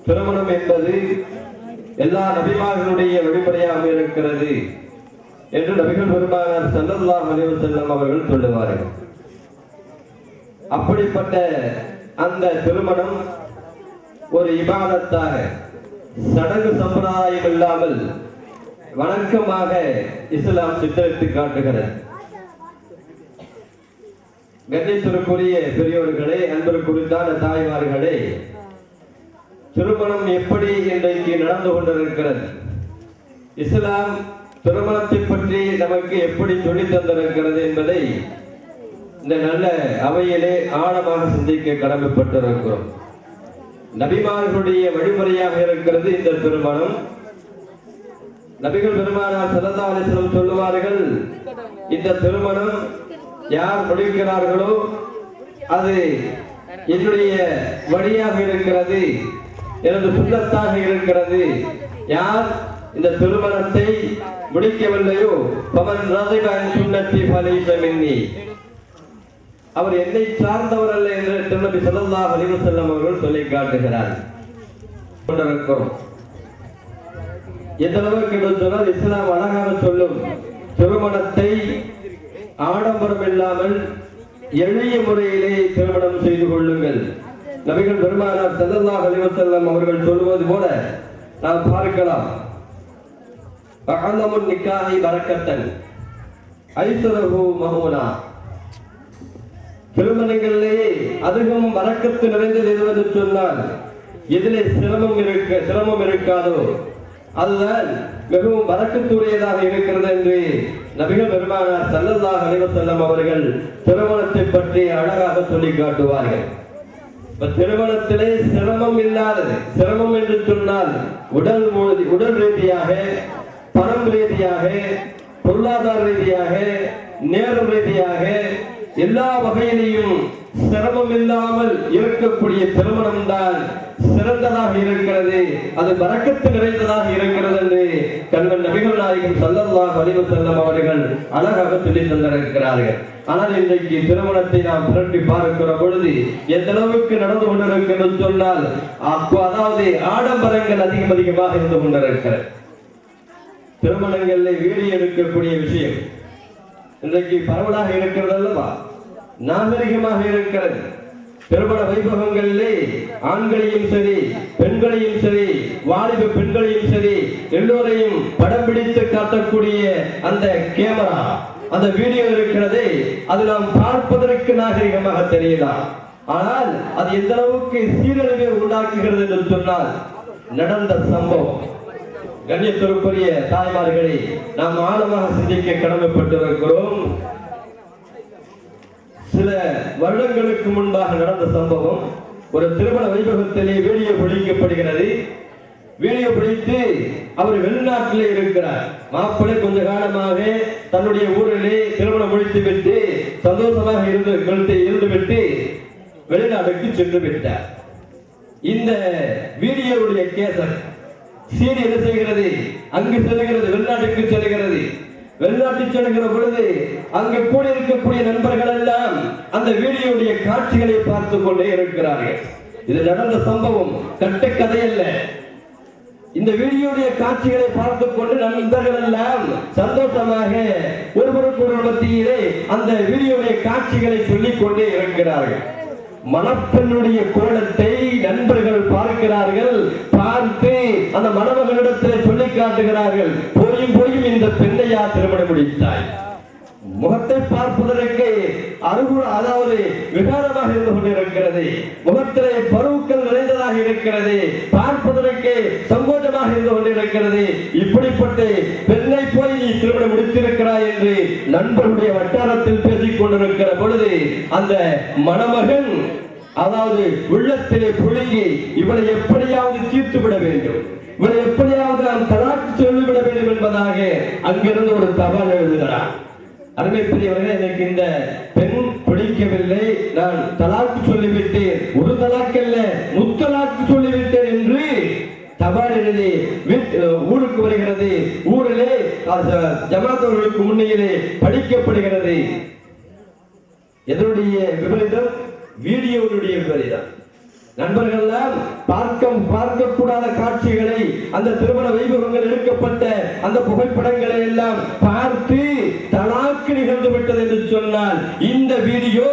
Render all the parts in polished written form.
திருமணம் என்பது எல்லா நபிமார்களுடைய வழிமுறையாக இருக்கிறது என்று நபிகள் பெருமானார் ஸல்லல்லாஹு அலைஹி வஸல்லம் அவர்கள் சொல்லுவார்கள். அப்படிப்பட்ட அந்த திருமணம் ஒரு இபாதத்தாக, சடங்கு சம்பிரதாயம் இல்லாமல் வணக்கமாக இஸ்லாம் சித்தரித்து காட்டுகிறது. கண்ணியத்திற்குரிய பெரியோர்களே, அன்பிற்குரித்தான தாய்மார்களே, திருமணம் எப்படி இன்றைக்கு நடந்து கொண்டிருக்கிறது, இஸ்லாம் திருமணத்தை பற்றி நமக்கு எப்படி சொல்லித் தந்திருக்கிறது என்பதை இந்த நல்ல அவையிலே ஆழமாக சிந்திக்க கடமைப்பட்டிருக்கிறோம். நபிமார்களுடைய வழிமுறையாக இருக்கிறது இந்த திருமணம். நபிகள் பெருமானார் ஸல்லல்லாஹு அலைஹி வஸல்லம் சொல்லுவார்கள், இந்த திருமணம் யார் முடிக்கிறார்களோ அது என்னுடைய வழியாக இருக்கிறது, எனது சுண்ணத்தாக இருக்கிறது. யார் இந்த திருமணத்தை முடிக்கவில்லையோ பமன் ரஸிப அன் சுன்னத்தி ஃபலைஸ மின்னி, அவர் என்னை சார்ந்தவர் அல்ல என்று நபி ஸல்லல்லாஹு அலைஹி வஸல்லம் அவர்கள் சொல்லி காட்டுகிறார். எந்த அளவுக்கு சொன்னால் இஸ்லாம் அழகாக சொல்லும், திருமணத்தை ஆடம்பரம் இல்லாமல் எளிய முறையிலே திருமணம் செய்து கொள்ளுங்கள். நபிகள் பெருமானார் ஸல்லல்லாஹு அலைஹி வஸல்லம் அவர்கள் சொல்வது போல நாம் பார்க்கலாம், அஅலமுன் நிக்காஹி பரக்கத்தன் ஐஸரஹு மஹூனா, திருமணங்களிலே அதிகம் பரக்கத்து நிறைந்தது எதுவென்று சொன்னால் எதிலே சிரமம் இருக்காதோ அதுதான் மிகவும் பரக்கத்துடையதாக இருக்கிறது என்று நபிகள் பெருமானார் ஸல்லல்லாஹு அலைஹி வஸல்லம் அவர்கள் திருமணத்தை பற்றி அழகாக சொல்லி காட்டுவார்கள். திருமணத்திலே சிரமம் இல்லாதது, சிரமம் என்று சொன்னால் உடல் ரீதியாக, பணம் ரீதியாக, பொருளாதார ரீதியாக, நேரம் ரீதியாக எல்லா வகையிலையும் சிரமம் இல்லாமல் இருக்கக்கூடிய திருமணம் தான் சிறந்ததாக இருக்கிறது, அது பரக்கத்து நிறைந்ததாக இருக்கிறது என்று கண்மன் நபிகள் நாயகம் ஸல்லல்லாஹு அலைஹி வஸல்லம் அவர்கள் அழகாக சொல்லி தந்திருக்கிறார்கள். ஆனால் இன்றைக்கு திருமணத்தை நாம் புரட்டி பார்க்கிற பொழுது எந்த அளவுக்கு நடந்து கொண்டிருக்கிறது சொன்னால், அதாவது ஆடம்பரங்கள் அதிகமாக இருந்து கொண்டிருக்கிறது. திருமணங்களில் வீடியோ எடுக்கக்கூடிய விஷயம் இன்றைக்கு பரவலாக இருக்கிறது அல்லவா, நாகரிகமாக இருக்கிறது. திருமண வைபவங்களிலே ஆண்களையும் சரி, பெண்களையும் சரி, வாலிப பெண்களையும் சரி, எல்லோரையும் படம் பிடித்து காட்டக்கூடிய அந்த கேமரா, அந்த வீடியோ இருக்கிறது, அது நாம் பார்ப்பதற்கு நாகரிகமாக தெரியலாம். ஆனால் அது எந்த அளவுக்கு சீரழிவை உண்டாக்குகிறது என்று சொன்னால், நடந்த சம்பவம். கண்ணியத்திற்குரிய தாய்மார்களை நாம் ஆழமாக சிந்திக்க கடமைப்பட்டிருக்கிறோம். சில வருடங்களுக்கு முன்பாக நடந்த சம்பவம். ஒரு திருமண வைபவத்திலே வீடியோ பிடிக்கப்படுகிறது. வீடியோ பிடித்து அவர் வெளிநாட்டிலே இருக்கிறார். மாப்பிள்ளை கொஞ்ச காலமாக தன்னுடைய ஊரிலே திருமணம் முடித்து விட்டு சந்தோஷமாக இருந்துவிட்டு வெளிநாட்டுக்கு சென்று விட்டார். இந்த வீடியோவுடைய கேசட் சீடி என்ன செய்கிறது, அங்கு செல்கிறது, வெளிநாட்டுக்கு செல்கிறது. வெளிநாட்டில் செல்கிற பொழுது அங்கு கூட இருக்கக்கூடிய நண்பர்கள் எல்லாம் அந்த வீடியோடைய காட்சிகளை பார்த்து கொண்டே இருக்கிறார்கள். இது நடந்த சம்பவம், கட்டுக்கதை அல்ல. இந்த வீடியோடைய காட்சிகளை பார்த்துக் கொண்டு நண்பர்கள் எல்லாம் சந்தோஷமாக ஒருவருக்கு மத்தியிலே அந்த வீடியோடைய காட்சிகளை சொல்லிக் கொண்டே இருக்கிறார்கள். மணப்பெண்ணுடைய கோலத்தை நண்பர்கள் பார்க்கிறார்கள். பார்த்து அந்த மணமகளிடத்தில் சொல்லி காட்டுகிறார்கள், போயும் இந்த பெண்ணையா திருமணம் முடித்தாய்? முகத்தை பார்ப்பதற்கு அதாவது விகாரமாக இருந்து கொண்டிருக்கிறது. முகத்திலே பருவுக்கள் நிறைந்ததாக இருக்கிறது. பார்ப்பதற்கு சங்கோஜமாக இருந்து கொண்டிருக்கிறது. இப்படிப்பட்ட பெண்ணை போய் நீ திருமணம் முடித்திருக்கிறாய் என்று நண்பர்களுடைய வட்டாரத்தில் பேசிக் கொண்டிருக்கிற பொழுது அந்த மணமகன் அதாவது உள்ளத்திலே புழுங்கி இவளை எப்படியாவது தீர்த்து விட வேண்டும், இவளை எப்படியாவது நாம் தலாக்கு சொல்லிவிட வேண்டும் என்பதாக அங்கிருந்து ஒரு தபால் எழுதுகிறார். அருமைக்குரியவர்களே, எனக்கு இந்த பெண் பிடிக்கவில்லை, நான் தலாக்கு சொல்லிவிட்டேன், ஒரு தலாக்கு அல்ல முத்தலாக்கு சொல்லிவிட்டேன் என்று தபால் எழுதி ஊருக்கு வருகிறது. ஊரிலே ஜமாத்தவர்களுக்கு முன்னிலே படிக்கப்படுகிறது. எதனுடைய விபரீதம்? வீடியோவுடைய விபரீதம். நண்பர்கள் எல்லாம் பார்க்கக்கூடாத காட்சிகளை, அந்த திருமண வைபவங்கள் எடுக்கப்பட்ட அந்த புகைப்படங்களை எல்லாம் பார்த்து தலாக்கு நிகழ்ந்து விட்டது என்று சொன்னால் இந்த வீடியோ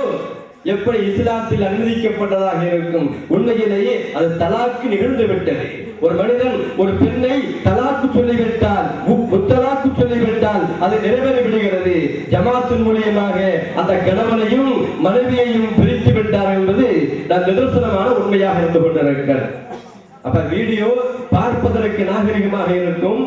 எப்படி இஸ்லாத்தில் அனுமதிக்கப்பட்டதாக இருக்கும்? உண்மையிலேயே அது தலாக்கு நிகழ்ந்து விட்டது. ஒரு மனிதன் ஒரு பெண்ணை தலாக்கு சொல்லிவிட்டால், முத்தலாக்கு சொல்லிவிட்டால் அது நிறைவேறி விடுகிறது. ஜமாத்தின் மூலியமாக அந்த கணவனையும் மனைவியையும் பிரித்து விட்டார் என்பது நிதர்சனமான உண்மையாக இருந்து கொண்டிருக்கிறது. அப்ப வீடியோ பார்ப்பதற்கு நாகரிகமாக இருக்கும்,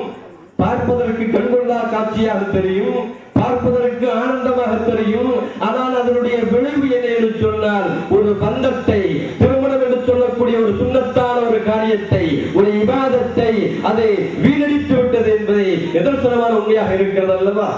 பார்ப்பதற்கு கண்கொள்ளா காட்சியாக தெரியும், பார்ப்பதற்கு ஆனந்தமாக தெரியும். ஆனால் அதனுடைய விளைவு என்ன என்று சொன்னால், ஒரு பந்தத்தை, திருமணம் என்று சொல்லக்கூடிய ஒரு சுன்னத்தான ஒரு காரியத்தை, ஒரு இபாதத்தை அதை வீணடித்து விட்டது என்பதை நிதர்சனமான உண்மையாக இருக்கிறது அல்லவா?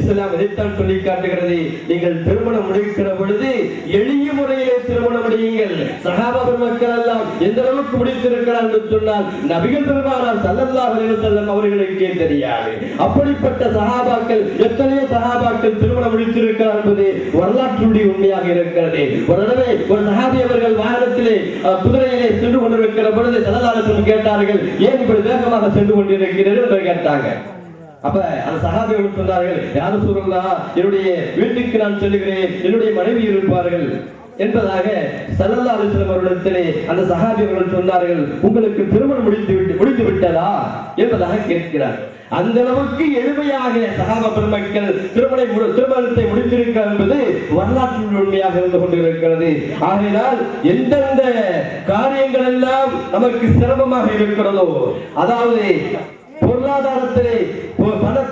இஸ்லாம் இதைத்தான் சொல்லி காட்டுகிறது. நீங்கள் திருமணம் முடிக்கிற பொழுது எளிய முறையிலே திருமணம் முடியுங்கள். சஹாபா பெருமக்கள் எல்லாம் எந்த அளவுக்கு முடித்திருக்கிறார் என்று சொன்னால், நபிகள் பெருமானார் ஸல்லல்லாஹு அலைஹி வஸல்லம் அவர்களுக்கே தெரியாது. அப்படிப்பட்ட சஹாபாக்கள், எத்தனையோ சஹாபாக்கள் திருமணம் முடித்திருக்கிறார் என்பது வரலாற்றுடைய உண்மையாக இருக்கிறது. ஒரு தடவை ஒரு சஹாபி அவர்கள் வாகனத்திலே, குதிரையிலே சென்று கொண்டிருக்கிற பொழுது ஸல்லல்லாஹு அலைஹி வஸல்லம் கேட்டார்கள், ஏன் இப்படி வேகமாக சென்று கொண்டிருக்கிறீர்கள் என்று கேட்டாங்க. அப்ப அந்த சஹாபிகள் சொன்னார்கள், யா ரசூலல்லாஹ், என்னுடைய வீட்டுக்கு நான் செல்கிறேன், என்னுடைய மனைவி இருப்பார்கள் என்பதாக ஸல்லல்லாஹு அலைஹி வஸல்லம் அவர்களிடத்திலே அந்த சஹாபிகள் சொன்னார்கள், உங்களுக்கு திருமணம் முடிந்து விட்டதா என்பதாக கேட்கிறார். அந்த அளவுக்கு எளிமையாக சஹாபா பெருமக்கள் திருமணத்தை முடித்திருக்கிறார் என்பது வரலாற்று உண்மையாக இருந்து கொண்டிருக்கிறது. ஆகையினால் எந்தெந்த காரியங்கள் எல்லாம் நமக்கு சிரமமாக இருக்கிறதோ, அதாவது பொருளாதாரத்திலே,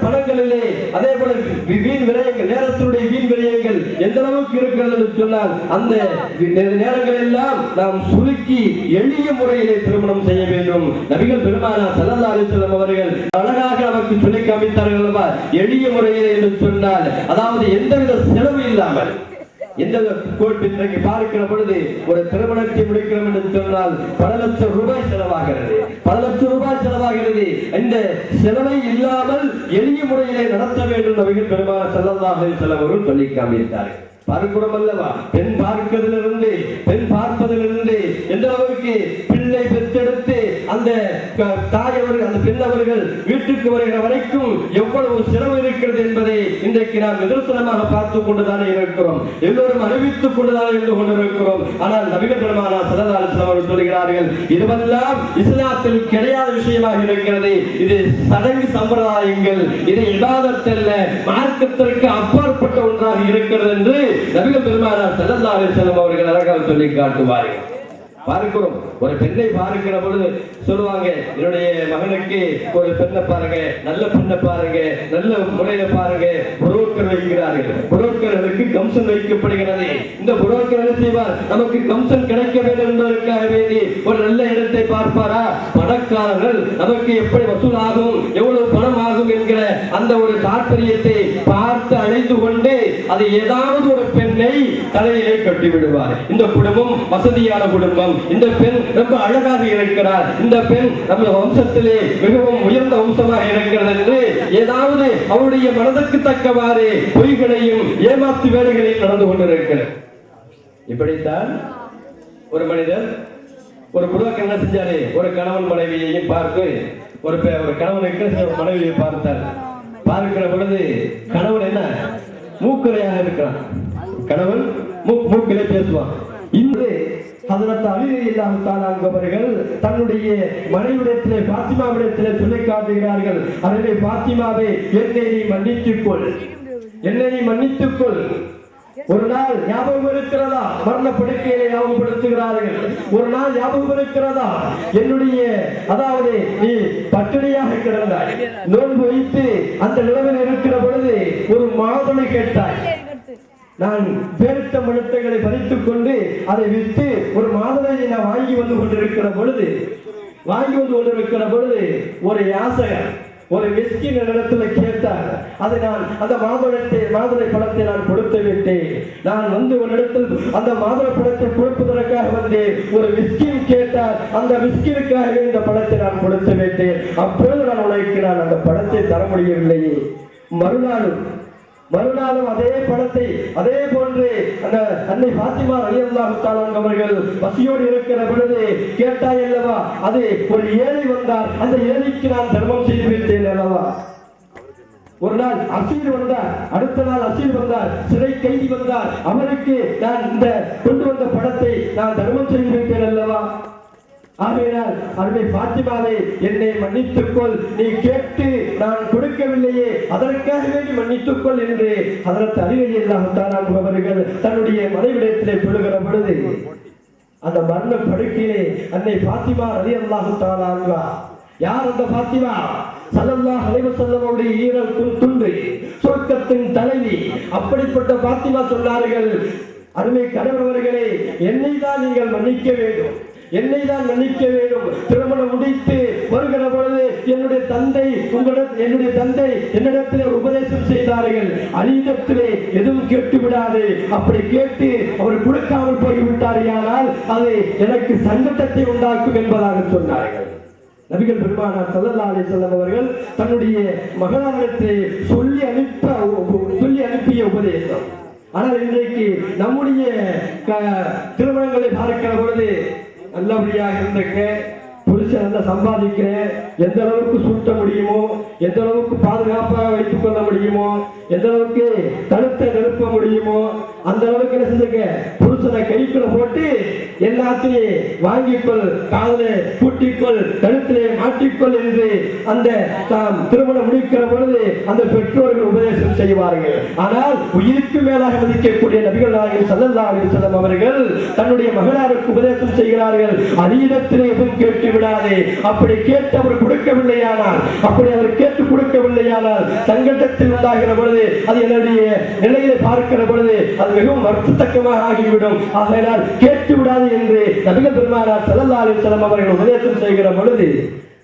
பணங்களிலே, அதே போல வீண் விரயங்கள், நேரத்தினுடைய வீண் விரயங்கள் எந்த அளவுக்கு இருக்கிறது என்று சொன்னால், அந்த நேரங்கள் எல்லாம் நாம் சுருக்கி எளிய முறையிலே திருமணம் செய்ய வேண்டும். நபிகள் பெருமானார் ஸல்லல்லாஹு அலைஹி வஸல்லம் அவர்கள் அழகாக நமக்கு சொல்லி காமித்தார்கள். எளிய முறையிலே என்று சொன்னால், அதாவது எந்தவித செலவு இல்லாமல், எந்த இன்றைக்கு பார்க்கிற பொழுது ஒரு திருமணத்தை முடிக்கிறோம் என்று சொன்னால் பல லட்சம் ரூபாய் செலவாகிறது, பல லட்சம் ரூபாய் செலவாகிறது. இந்த செலவை இல்லாமல் எளிய முறையிலே நடத்த வேண்டும். நபிகள் பெருமானார் ஸல்லல்லாஹு அலைஹி வஸல்லம் அவர்கள் சொல்லி காமித்தார்கள். பார்க்கிறோம் அல்லவா? பெண் பார்ப்பதிலிருந்து எந்த அளவுக்கு பிள்ளை பெற்றெடுத்து அந்த தாய் அவர்கள், அந்த பெண் அவர்கள் வீட்டுக்கு வருகிற வரைக்கும் எவ்வளவு செலவு இருக்கிறது என்பதை இன்றைக்கு நாம் நிதர்சனமாக பார்த்துக் கொண்டுதானே இருக்கிறோம். எல்லோரும் அறிவித்துக் கொண்டுதான் இருந்து கொண்டிருக்கிறோம். ஆனால் நபிகள் பெருமானார் ஸல்லல்லாஹு அலைஹி வஸல்லம் அவர்கள் சொல்கிறார்கள், இதுவெல்லாம் இஸ்லாத்தில் கிடையாத விஷயமாக இருக்கிறது. இது சடங்கு சம்பிரதாயங்கள், இது இபாதத் அல்ல, மார்க்கத்திற்கு அப்பாற்பட்ட ஒன்றாக இருக்கிறது என்று நபிகள் பெருமானார் ஸல்லல்லாஹு அலைஹி வஸல்லம் அவர்கள் அழகாக சொல்லி காட்டுவார்கள். பார்க்கிறோம், ஒரு பெண்ணை பார்க்கிற பொழுது சொல்லுவாங்க, என்னுடைய மகனுக்கு ஒரு பெண்ணை பாருங்க, நல்ல பெண்ணை பாருங்க, நல்ல முறையில பாருங்க. புரோக்கர் வைக்கிறார்கள், புரோக்கர்களுக்கு கம்சன் வைக்கப்படுகிறது. இந்த புரோக்கர் என்ன செய்வார்? நமக்கு கம்சன் கிடைக்க வேண்டும் என்பதற்காக வேண்டி ஒரு நல்ல இடத்தை பார்ப்பாரா? பணக்காரர்கள் நமக்கு எப்படி வசூல் ஆகும், எவ்வளவு பணம் ஆகும் என்கிற அந்த ஒரு தாற்பயத்தை பார்த்து அழைத்து கொண்டு அது ஏதாவது ஒரு பெண்ணை தலையிலே கட்டி விடுவார். இந்த குடும்பம் வசதியான குடும்பம், இந்த பெண் ரொம்ப அழகாக இருக்கிறார், இந்த பெண் நம்ம வம்சத்திலே மிகவும் உயர்ந்த வம்சமாக இருக்கிறது என்று ஏதாவது அவருடைய மனதுக்கு தக்கவாறு பொய்களையும் ஏமாத்து வேலைகளையும் நடந்து கொண்டிருக்கிறார். இப்படித்தான் ஒரு மனிதர், ஒரு புரோக்கர் என்ன செஞ்சாரு? ஒரு கணவன் மனைவியையும் பார்த்து, ஒரு கணவனுக்கு மனைவியை பார்த்தார். பார்க்கிற பொழுது கணவன் என்ன மூக்கரையாக இருக்கிறான். கணவன் மூக்கிலே பேசுவான். இன்று ஹஜ்ரத் அலி ரலியல்லாஹு தஆலா அவர்கள் தன்னுடைய மனைவியிடத்திலே, பாத்திமாவிடத்திலே சொல்லி காட்டுகிறார்கள், அருமை பாத்திமாவே, என்னை நீ மன்னித்துக்கொள், என்னை நீ மன்னித்துக்கொள். ஒரு நாள் ஞாபகம் இருக்கிறதா? மரண படுக்கையை ஞாபகப்படுத்துகிறார்கள். ஒரு நாள் ஞாபகம் இருக்கிறதா? என்னுடைய, அதாவது நீ பட்டினியாக கிடந்தாய், நோன்பு வைத்து அந்த நிலவில் இருக்கிற பொழுது ஒரு மாதுளை கேட்டாய். நான் பேரித்த மழுத்தைகளை பறித்துக் கொண்டு அதை விற்று ஒரு மாதுளையை நான் வாங்கி வந்து கொண்டிருக்கிற பொழுது ஒரு யாசகர், ஒரு மிஸ்கின் இடத்துல கேட்டார். அதை நான் அந்த மாதுளை பழத்தை நான் கொடுத்து விட்டேன். நான் வந்து ஒரு இடத்தில் அந்த மாதுளை பழத்தை கொடுப்பதற்காக வந்து ஒரு மிஸ்கின் கேட்டார். அந்த மிஸ்கினுக்காக இந்த பழத்தை நான் கொடுத்து விட்டேன். அப்பொழுது நான் உனக்கு அந்த பழத்தை தர முடியவில்லையே. மறுநாளும் அதே படத்தை அதே போன்று அந்த அன்னை பாத்திமா ரலியல்லாஹு தஆலா அவர்கள் பசியோடு இருக்கிற பொழுது கேட்டாய் அல்லவா, அது ஒரு ஏழை வந்தார், அந்த ஏழைக்கு நான் தர்மம் செய்து வைத்தேன் அல்லவா. ஒரு நாள் அசீர் வந்தார், அடுத்த நாள் அசீர் வந்தார், சிறை கைதி வந்தார், அவருக்கு நான் இந்த கொண்டு வந்த படத்தை நான் தர்மம் செய்து வைத்தேன் அல்லவா. ஆகையால் அருமை பாத்திமாவை என்னை மன்னித்துக்கொள், நீ கேட்டு நான் கொடுக்கவில்லையே, அதற்காகவே நீ மன்னித்துக்கொள் என்று ஹஜ்ரத் அலி ரலியல்லாஹு தஆலா அவர்கள் தன்னுடைய மனைவிடத்திலே சொல்லுகிற பொழுது அந்த மரண படுக்கையிலே அன்னை பாத்திமா ரலியல்லாஹு தஆலா அன்ஹா, யார் அந்த பாத்திமா? ஸல்லல்லாஹு அலைஹி வஸல்லம் அவருடைய ஈரல் துண்டு, சொர்க்கத்தின் தலைவி. அப்படிப்பட்ட பாத்திமா சொன்னார்கள், அருமை கணவர்களே, என்னை தான் நீங்கள் மன்னிக்க வேண்டும், என்னை தான் மன்னிக்க வேண்டும். திருமணம் முடித்து வருகிற பொழுது என்னுடைய தந்தை என்னிடத்திலே உபதேசம் செய்தார்கள், அலியிடத்திலே எதுவும் கேட்டு விடாது, அப்படி கேட்டு அவர் கொடுக்காமல் போய்விட்டார், ஆனால் அது எனக்கு சங்கடத்தை உண்டாக்கும் என்பதாக சொன்னார்கள். நபிகள் பெருமானார் ஸல்லல்லாஹு அலைஹி வஸல்லம் அவர்கள் தன்னுடைய மகனாரிடத்தை சொல்லி அனுப்பிய உபதேசம். ஆனால் இன்றைக்கு நம்முடைய திருமணங்களை பார்க்கிற பொழுது நல்லபடியாக இருந்துக்க, புருஷன் நல்லா சம்பாதிக்கிறேன், எந்த அளவுக்கு சுட்ட முடியுமோ, எந்த அளவுக்கு பாதுகாப்பாக வைத்துக் கொள்ள முடியுமோ, எந்த அளவுக்கு தடுத்த நிறுத்த முடியுமோ, அந்த அளவுக்கு என்ன செஞ்சுக்க, புருஷனை கைக்குள்ள போட்டு எல்லாத்தையும் வாங்கிக்கொள், காதலை பூட்டிக்கொள், கழுத்திலே மாட்டிக்கொள் என்று அந்த திருமணம் முடிக்கிற பொழுது அந்த பெற்றோர்கள் உபதேசம் செய்வார்கள். ஆனால் உயிருக்கு மேலாக மதிக்கக்கூடிய நபிகள் நாயகம் ஸல்லல்லாஹு அலைஹி வஸல்லம் அவர்கள் தன்னுடைய மகனாருக்கு உபதேசம் செய்கிறார்கள், அலியிடத்திலே எதுவும் கேட்டு விடாதே, அப்படி கேட்டு அவர் கொடுக்கவில்லையானால், அப்படி அவர் கேட்டு கொடுக்கவில்லையானால் சங்கடத்தில் உண்டாகிற பொழுது, அது என்னுடைய நிலையை பார்க்கிற பொழுது அது மிகவும் வருத்தத்தக்கமாக ஆகிவிடும். ஆகையால் கேட்டு விடாது என்று நபிகள் பெருமானார் ஸல்லல்லாஹு அலைஹி வஸல்லம் அவர்கள் உபதேசம் செய்கிற பொழுது,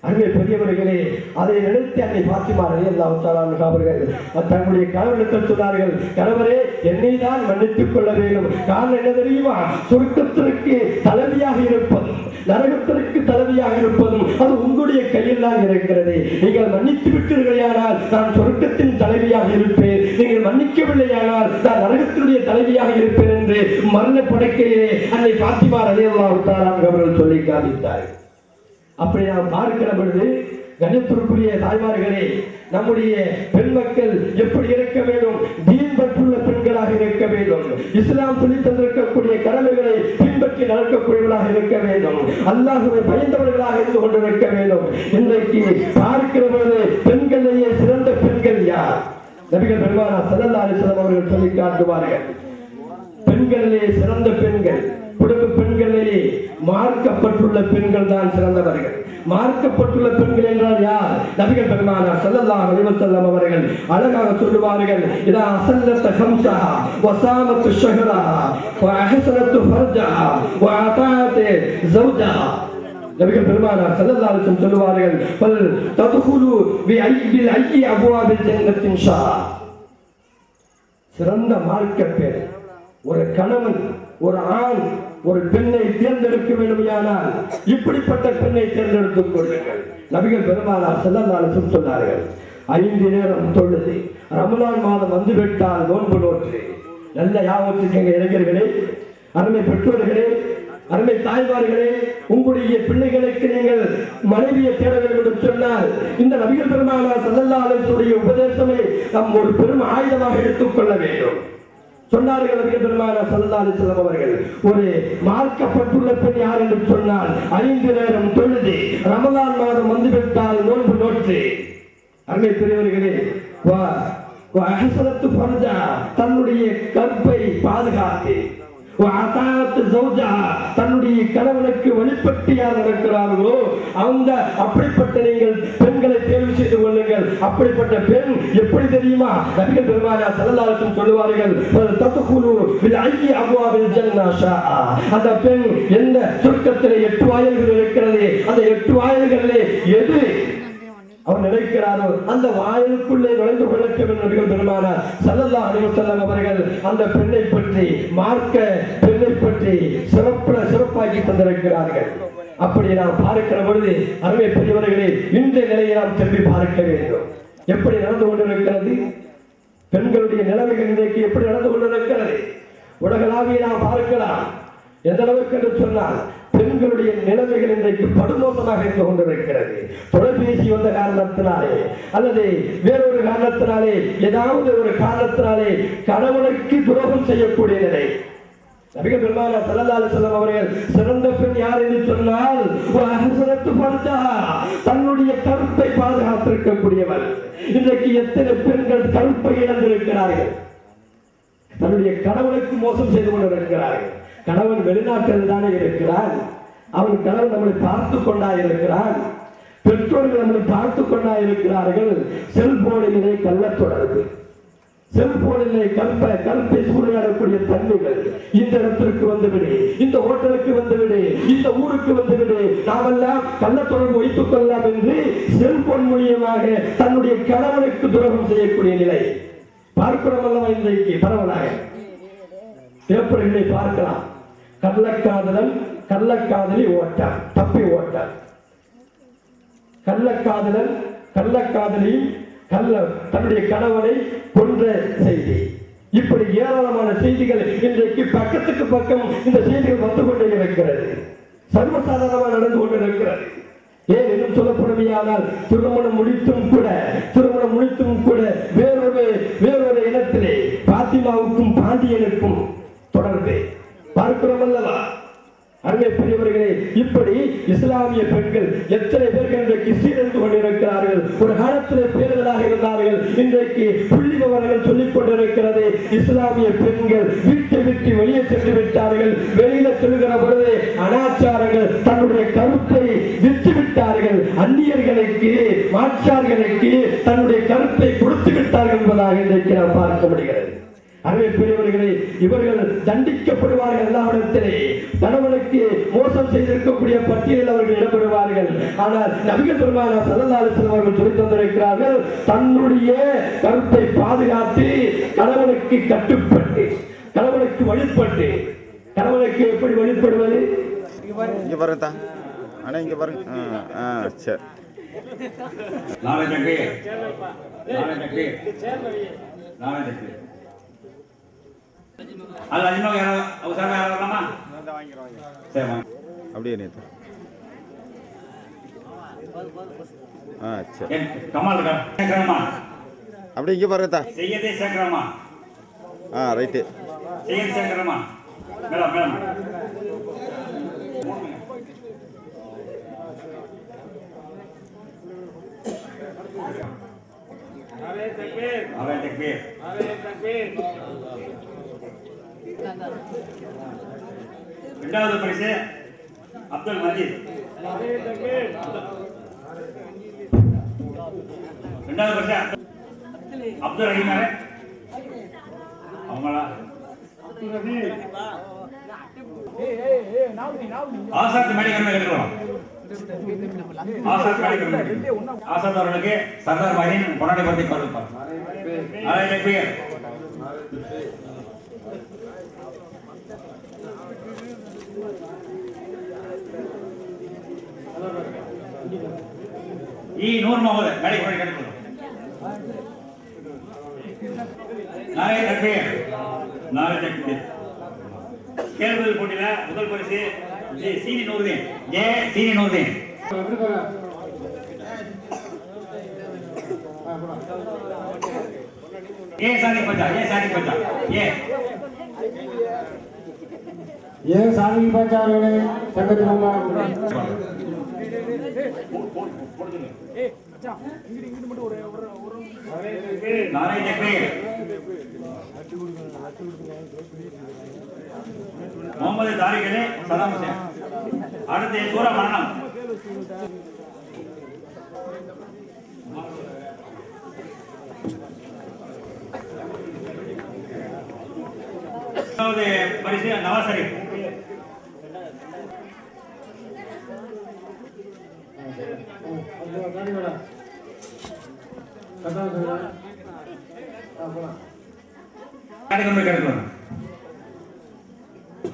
அருமை பெரியவர்களே, அதை நினைத்து அன்னை பாத்திமா ரலியல்லாஹு தஆலா அன்ஹா அவர்கள் தன்னுடைய கணவரிடத்தில் சொன்னார்கள், கணவரே, என்னை தான் மன்னித்துக் கொள்ள வேண்டும். காரணம் என்ன தெரியுமா? சொர்க்கத்திற்கு தலைவியாக இருப்பதும் நரகத்திற்கு தலைவியாக இருப்பதும் அது உங்களுடைய கையில் தான் இருக்கிறது. நீங்கள் மன்னித்து விட்டீர்களானால் நான் சொர்க்கத்தின் தலைவியாக இருப்பேன், நீங்கள் மன்னிக்கவில்லையானால் நான் நரகத்தினுடைய தலைவியாக இருப்பேன் என்று மரண படுக்கையிலே அன்னை பாத்திமா ரலியல்லாஹு தஆலா அவர்கள் சொல்லி காண்பித்தார்கள். அப்படி நாம் பார்க்கிற பொழுது, கண்ணியத்திற்குரிய தாய்மார்களே, நம்முடைய பெண் மக்கள் எப்படி இருக்க வேண்டும்? தீன் பற்றுள்ள பெண்களாக இருக்க வேண்டும். இஸ்லாம் சொல்லி தந்திருக்கக்கூடிய கடமைகளை பின்பற்றி நடக்கக்கூடியவர்களாக இருக்க வேண்டும். அல்லாஹ்வை பயந்தவர்களாக இருந்து கொண்டிருக்க வேண்டும். இன்றைக்கு பார்க்கிற பொழுது பெண்களிலேயே சிறந்த பெண்கள் யார்? நபிகள் பெருமானார் ஸல்லல்லாஹு அலைஹி வஸல்லம் அவர்கள் சொல்லி காட்டுவார்கள், பெண்களிலே சிறந்த பெண்கள், குடும்ப பெண்களிலே மார்க்கப்பட்டுள்ள பெண்கள் தான் சிறந்தவர்கள். மார்க்கப்பட்டுள்ள பெண்கள் என்றால் யார்? நபிகள் பெருமானார் ஸல்லல்லாஹு அலைஹி வஸல்லம் அவர்கள் அழகாக சொல்லுவார்கள், இதா அஸல்லத் ஹம்ஸஹா வஸாமத் ஷஹரஹா வஅஹஸனத் ஃபர்ஜஹா வஅதாத் ஜௌஜஹா. நபிகள் பெருமானார் ஸல்லல்லாஹு அலைஹி வஸல்லம் சொல்லுவார்கள், பல் ததுகுலு பிஐயில் ஐயி அப்வாபில் ஜன்னத்தின் இன்ஷா. சிறந்த மார்க்க பெண் ஒரு கணவன், ஒரு ஆண் ஒரு பெண்ணை தேர்ந்தெடுக்க வேண்டுமானால் இப்படிப்பட்ட பெண்ணை தேர்ந்தெடுத்துக் கொள்ளுங்கள். நபிகள் பெருமானார் ஸல்லல்லாஹு அலைஹி வஸல்லம் சொன்னார்கள், 5 நேரம் தொழுது, ரமலான் மாதம் வந்துவிட்டால் நோன்பு நோற்று. நல்ல யாவத்துக்கு இளைஞர்களே, அருமை பெற்றோர்களே, அருமை தாய்மார்களே, உங்களுடைய பிள்ளைகளுக்கு நீங்கள் மனைவியை தேட வேண்டும் என்று சொன்னால் இந்த நபிகள் பெருமானார் ஸல்லல்லாஹு அலைஹி வஸல்லம் உபதேசமே நாம் ஒரு பெரும் ஆயுதமாக எடுத்துக்கொள்ள வேண்டும். சொன்னார்கள் நபிகள் பெருமானார் ஸல்லல்லாஹு அலைஹி வஸல்லம் அவர்கள், ஒரு மார்க்கப்பட்டுள்ள பெண் யார் என்று சொன்னால் 5 நேரம் தொழுது, ரமலான் மாதம் வந்துவிட்டால் நோன்பு நோற்று. அருமை பெரியவர்களே, தன்னுடைய கற்பை பாதுகாத்து, தன்னுடைய கணவனுக்கு வழிபட்டு யார் நடக்கிறார்களோ அந்த அப்படிப்பட்ட நீங்கள் பெண்களை தேர்வு செய்து கொள்ளுங்கள். அப்படிப்பட்ட பெண் எப்படி தெரியுமா? நபிகள் பெருமானார் ஸல்லல்லாஹு அலைஹி வஸல்லம் சொல்லுவார்கள், ததுகுலு பில் ஐயி அப்வாபில் ஜன்னா ஷாஆ. அந்த பெண் எந்த சொர்க்கத்திலே 8 வாயில்கள் இருக்கிறது, அந்த 8 வாயில்களிலே எது அவர் நினைக்கிறாரோ அந்த வாயிலுக்குள்ளே நுழைந்து கொள்ளக்க வேண்டும். நபிகள் பெருமானார் ஸல்லல்லாஹு அலைஹி வஸல்லம் அவர்கள் அந்த பெண்ணை பற்றி, மார்க்க பெண்ணை பற்றி சிறப்பாக்கி தந்திருக்கிறார்கள். அப்படி நாம் பார்க்கிற பொழுது அருமை பெரியவர்களே, இன்றைய நிலையை நாம் திரும்பி பார்க்க வேண்டும். எப்படி நடந்து கொண்டிருக்கிறது? பெண்களுடைய நிலைமைகள் இன்றைக்கு எப்படி நடந்து கொண்டிருக்கிறது உலகளாவிய நாம் பார்க்கலாம். எந்த அளவுக்கு என்று சொன்னால் பெண்களுடைய நிலைமைகள் இன்றைக்கு படுமோசமாக இருந்து கொண்டிருக்கிறது. தொலைபேசி வந்த காரணத்தினாலே அல்லது வேறொரு காரணத்தினாலே ஏதாவது ஒரு காரணத்தினாலே கணவனுக்கு துரோகம் செய்யக்கூடிய நிலை. நபிகள் பெருமானார் ஸல்லல்லாஹு அலைஹி வஸல்லம் அவர்கள் சிறந்த பெண் யார் என்று சொன்னால் தன்னுடைய கருப்பை பாதுகாத்திருக்கக்கூடியவர். இன்றைக்கு எத்தனை பெண்கள் கருப்பை இழந்திருக்கிறார்கள், தன்னுடைய கணவனுக்கு மோசம் செய்து கொண்டிருக்கிறார்கள். கணவன் வெளிநாட்டில் தானே இருக்கிறான், அவன் கணவன் நம்மளை பார்த்து கொண்டா இருக்கிறான், பெற்றோர்கள் நம்மளை பார்த்து கொண்டா இருக்கிறார்கள். செல்போனிலே கள்ள தொடர்பு, செல்போனிலே கல்பை சூறையாடக்கூடிய தன்மைகள். இந்த இடத்திற்கு வந்துவிடு, இந்த ஹோட்டலுக்கு வந்துவிடு, இந்த ஊருக்கு வந்துவிடு, நாமெல்லாம் கள்ள தொடர்பு வைத்துக் கொள்ளலாம் என்று செல்போன் மூலியமாக தன்னுடைய கணவனுக்கு துரோகம் செய்யக்கூடிய நிலை பார்க்கிறோம் அல்லவா? இன்றைக்கு பரவலாக பேப்பர்களை பார்க்கலாம். கள்ளக்காதலன் கள்ளக்காதலி ஓட்டம், தப்பி ஓட்டம், கள்ளக்காதலன் கள்ளக்காதலி தன்னுடைய கணவனை கொன்ற செய்தி. இப்படி ஏராளமான செய்திகள் இன்றைக்கு பக்கத்துக்கு பக்கம் இந்த செய்திகள் வந்து கொண்டே இருக்கிறது. சர்வசாதாரணமாக நடந்து கொண்டிருக்கிறது. ஏன் இன்னும் சொல்லப்படுமையானால் திருமணம் முடித்தும் கூட வேறொரு இடத்திலே பாத்திமாவுக்கும் பாண்டியனுக்கும் தொடர்பு பார்க்கிறோம் அல்லவா? அருமை பெரியவர்களே, இப்படி இஸ்லாமிய பெண்கள் எத்தனை பேர்கள் இன்றைக்கு சீரழிந்து கொண்டிருக்கிறார்கள். ஒரு காலத்திலே பேர்களாக இருந்தார்கள், இன்றைக்கு புள்ளி விவரங்கள் சொல்லிக் கொண்டிருக்கிறது. இஸ்லாமிய பெண்கள் வீட்டை விட்டு வெளியே சென்று விட்டார்கள். வெளியில செல்கிற பொழுது அனாச்சாரங்கள் தன்னுடைய கருத்தை விட்டு விட்டார்கள். அந்நியர்களுக்கு மாற்றார்களுக்கு தன்னுடைய கருத்தை கொடுத்து விட்டார்கள் என்பதாக இன்றைக்கு நாம் பார்க்க முடிகிறது. அருமை பெரியவர்களே, இவர்கள் தண்டிக்கப்படுவார்கள். எல்லாவிடத்திலே கணவனுக்கு மோசம் செய்திருக்கக்கூடிய பட்டியலில் அவர்கள் இடம்பெறுவார்கள். ஆனால் நபிகள் பெருமானார் ஸல்லல்லாஹு அலைஹி வஸல்லம் அவர்கள் சொல்லித் தந்திருக்கிறார்கள், தன்னுடைய கருத்தை பாதுகாத்து கணவனுக்கு கட்டுப்பட்டு கணவனுக்கு வழிபட்டு. கணவனுக்கு எப்படி வழிபடுவது? இங்க பாருங்க அண்ணா, இங்க பாருங்க. சரி, அப்படியே நேற்று சரி, அப்படியே இங்கே பாருங்க. ரைட்டு. இரண்டாவது பரிசு அப்துல் மஜீத். இரண்டாவது பரிசு அப்துல் ரஹீம். அவங்களா ஆசாத் மேடிக்கல் இருக்கிறோம். ஆசாத் அவர்களுக்கு சர்தார் மஹீன் பொன்னாடை பற்றி கொடுப்பார். நூறு முகமது மேடை பண்ணி கிடைக்கும். கேள்வி போட்டியில முதல் பரிசு சீனி நூறுதீன். சீனி நூறுதீன். சாதி பச்சா சாதி பச்சா சாதி பச்சா முகமது தாரிகளே சதாம் ஹுசேன். அடுத்து சூரா மரணம். பரிசு நவாஸ் ஷரீப்.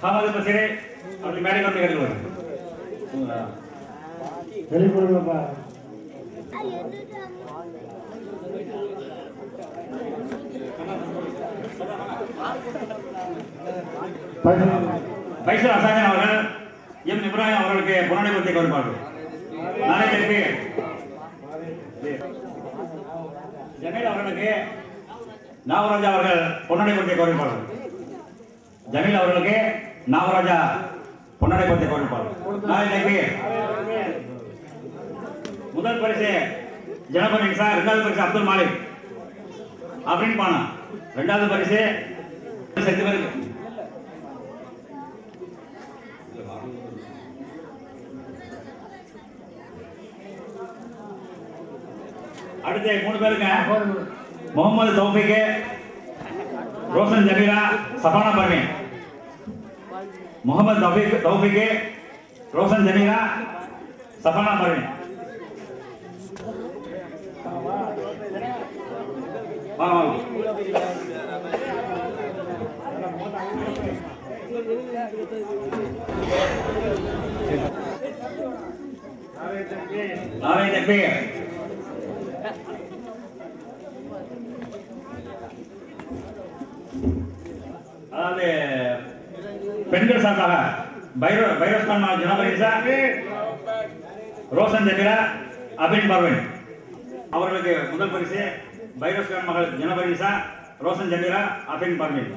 ஹாமது பசீரே அப்படி மேடை கொண்டு கேட்கலாம். பைசல் அசாமின் அவர்கள் எம் இப்ராஹிம் அவர்களுக்கு பொன்னாடை பற்றி கவனிப்பார்கள். நாளை திருப்பி ஜமீல் அவர்களுக்கு நாகராஜா அவர்கள் பொன்னாடை பற்றி கவனிப்பார்கள். ஜமீல் அவர்களுக்கு நாகராஜா பொன்னாடை பற்றி கவனிப்பார்கள். நாளை திருப்பி முதல் பரிசு ஜனபதி சார், இரண்டாவது பரிசு அப்துல் மாலிக் அப்படின்னு பானா, இரண்டாவது பரிசு அடுத்த 3 பேருங்க. முகமது தௌஃபிக், ரோஷன் ஜமீரா, சபானா பர்வீன். முகமது தௌஃபிக், ரோஷன் ஜமீரா, சபானா பர்வீன். நாளை தக்பீர். அதாவது பெண்கள் சார்பாக பைரோஸ்கான் ஜனபரிசா, ரோஷன் ஜமீரா, அபின் பர்வீன் அவர்களுக்கு முதல் பரிசு. பைரோஸ்கான் மகள் ஜனபரிசா, ரோஷன் ஜமீரா, அபின் பர்வீன்.